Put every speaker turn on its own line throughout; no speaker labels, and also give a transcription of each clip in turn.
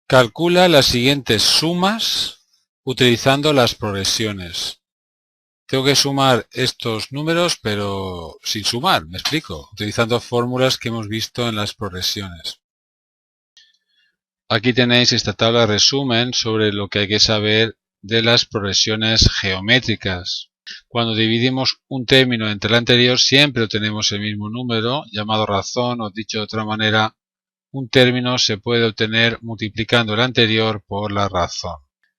Calcula las siguientes sumas utilizando las progresiones. Tengo que sumar estos números, pero sin sumar, me explico, utilizando fórmulas que hemos visto en las progresiones. Aquí tenéis esta tabla de resumen sobre lo que hay que saber de las progresiones geométricas. Cuando dividimos un término entre el anterior, siempre obtenemos el mismo número, llamado razón, o dicho de otra manera, un término se puede obtener multiplicando el anterior por la razón.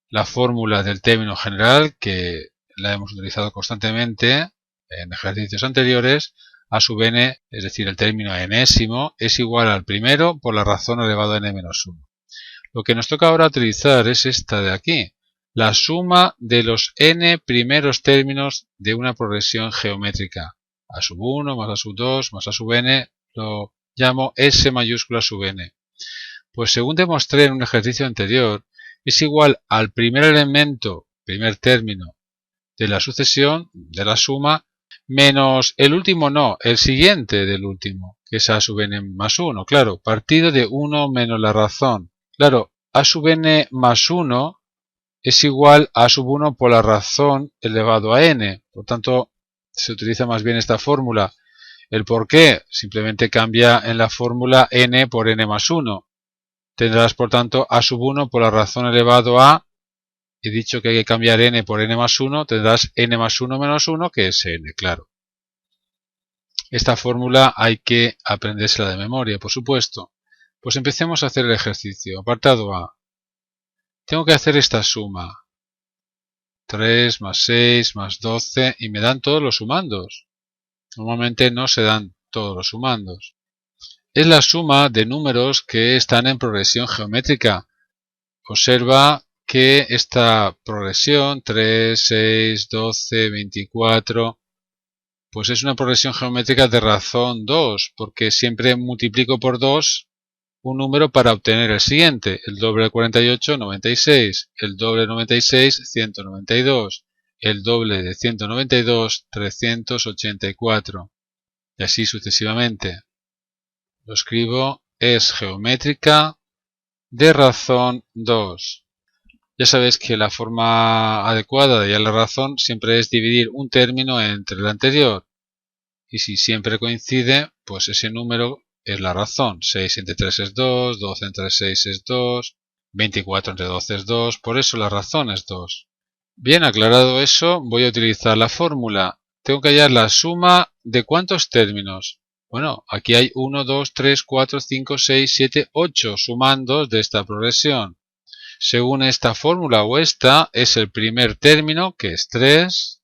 La fórmula del término general, que la hemos utilizado constantemente en ejercicios anteriores, a sub n, es decir, el término enésimo, es igual al primero por la razón elevado a n menos 1. Lo que nos toca ahora utilizar es esta de aquí, la suma de los n primeros términos de una progresión geométrica. A sub 1 más a sub 2 más a sub n lo llamo S mayúscula sub n. Pues según demostré en un ejercicio anterior, es igual al primer elemento, primer término de la sucesión, de la suma, menos el último no, el siguiente del último, que es a sub n más 1. Claro, partido de 1 menos la razón. Claro, a sub n más 1 es igual a sub 1 por la razón elevado a n. Por tanto, se utiliza más bien esta fórmula. ¿El por qué? Simplemente cambia en la fórmula n por n más 1. Tendrás, por tanto, a sub 1 por la razón elevado a, he dicho que hay que cambiar n por n más 1, tendrás n más 1 menos 1, que es n, claro. Esta fórmula hay que aprendérsela de memoria, por supuesto. Pues empecemos a hacer el ejercicio. Apartado A. Tengo que hacer esta suma. 3 más 6 más 12 y me dan todos los sumandos. Normalmente no se dan todos los sumandos. Es la suma de números que están en progresión geométrica. Observa que esta progresión, 3, 6, 12, 24, pues es una progresión geométrica de razón 2, porque siempre multiplico por 2 un número para obtener el siguiente. El doble de 48, 96. El doble de 96, 192. El doble de 192, 384. Y así sucesivamente. Lo escribo, es geométrica de razón 2. Ya sabéis que la forma adecuada de hallar la razón siempre es dividir un término entre el anterior. Y si siempre coincide, pues ese número es la razón. 6 entre 3 es 2, 12 entre 6 es 2, 24 entre 12 es 2, por eso la razón es 2. Bien, aclarado eso, voy a utilizar la fórmula. Tengo que hallar la suma de ¿cuántos términos? Bueno, aquí hay 1, 2, 3, 4, 5, 6, 7, 8 sumandos de esta progresión. Según esta fórmula o esta, es el primer término, que es 3,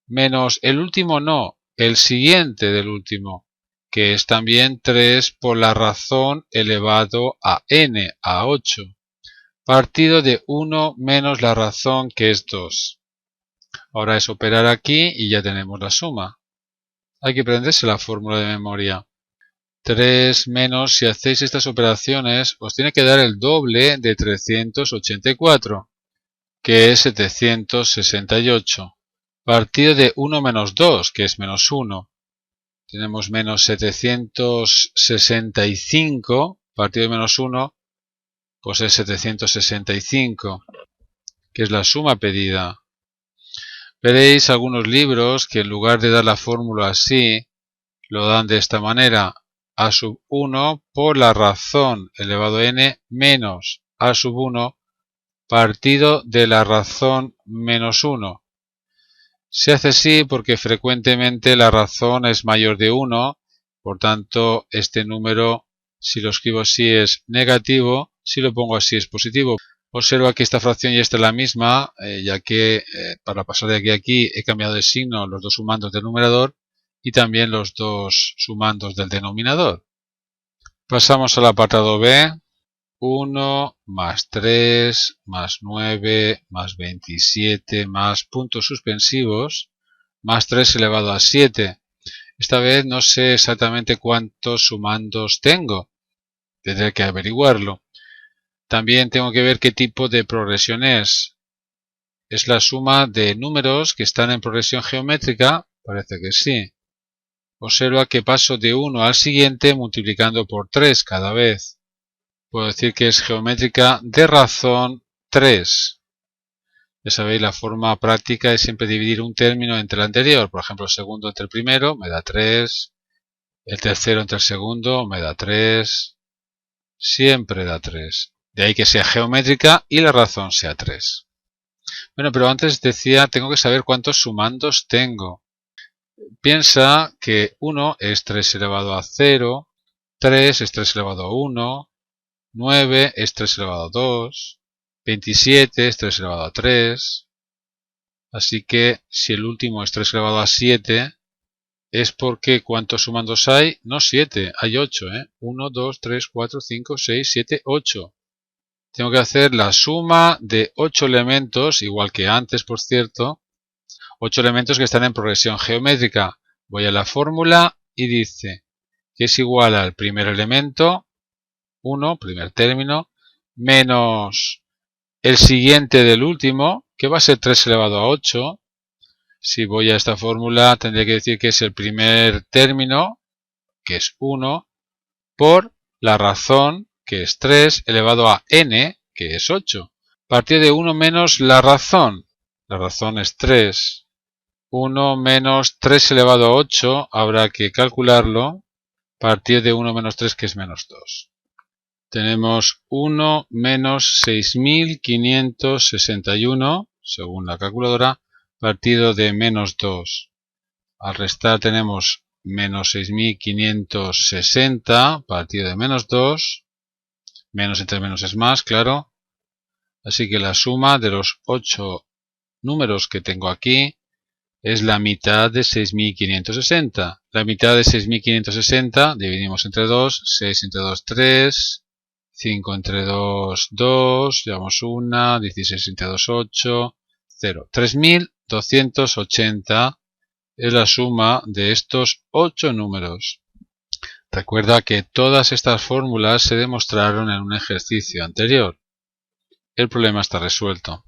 menos el último no, el siguiente del último, que es también 3 por la razón elevado a n, a 8, partido de 1 menos la razón, que es 2. Ahora es operar aquí y ya tenemos la suma. Hay que aprenderse la fórmula de memoria. 3 menos, si hacéis estas operaciones, os tiene que dar el doble de 384, que es 768. Partido de 1 menos 2, que es menos 1. Tenemos menos 765, partido de menos 1, pues es 765, que es la suma pedida. Veréis algunos libros que en lugar de dar la fórmula así, lo dan de esta manera. A sub 1 por la razón elevado a n menos a sub 1 partido de la razón menos 1. Se hace así porque frecuentemente la razón es mayor de 1, por tanto este número, si lo escribo así, es negativo, si lo pongo así es positivo. Observa que esta fracción ya está la misma, ya que para pasar de aquí a aquí he cambiado de signo los dos sumandos del numerador y también los dos sumandos del denominador. Pasamos al apartado B. 1 más 3 más 9 más 27 más puntos suspensivos más 3 elevado a 7. Esta vez no sé exactamente cuántos sumandos tengo. Tendré que averiguarlo. También tengo que ver qué tipo de progresión es. ¿Es la suma de números que están en progresión geométrica? Parece que sí. Observa que paso de uno al siguiente multiplicando por 3 cada vez. puedo decir que es geométrica de razón 3. Ya sabéis, la forma práctica es siempre dividir un término entre el anterior. Por ejemplo, el segundo entre el primero me da 3. El tercero entre el segundo me da 3. Siempre da 3. De ahí que sea geométrica y la razón sea 3. Bueno, pero antes decía, tengo que saber cuántos sumandos tengo. Piensa que 1 es 3 elevado a 0, 3 es 3 elevado a 1, 9 es 3 elevado a 2, 27 es 3 elevado a 3. Así que si el último es 3 elevado a 7, es porque ¿cuántos sumandos hay? No 7, hay 8, 1, 2, 3, 4, 5, 6, 7, 8. Tengo que hacer la suma de 8 elementos, igual que antes, por cierto. 8 elementos que están en progresión geométrica. Voy a la fórmula y dice que es igual al primer elemento, 1, primer término, menos el siguiente del último, que va a ser 3 elevado a 8. Si voy a esta fórmula, tendría que decir que es el primer término, que es 1, por la razón, que es 3, elevado a n, que es 8. Partir de 1 menos la razón es 3. 1 menos 3 elevado a 8, habrá que calcularlo. Partir de 1 menos 3, que es menos 2. Tenemos 1 menos 6.561, según la calculadora, partido de menos 2. Al restar tenemos menos 6.560, partido de menos 2. Menos entre menos es más, claro. Así que la suma de los 8 números que tengo aquí es la mitad de 6.560. La mitad de 6.560 dividimos entre 2, 6 entre 2, 3, 5 entre 2, 2, llevamos 1, 16 entre 2, 8, 0. 3.280 es la suma de estos 8 números. Recuerda que todas estas fórmulas se demostraron en un ejercicio anterior. El problema está resuelto.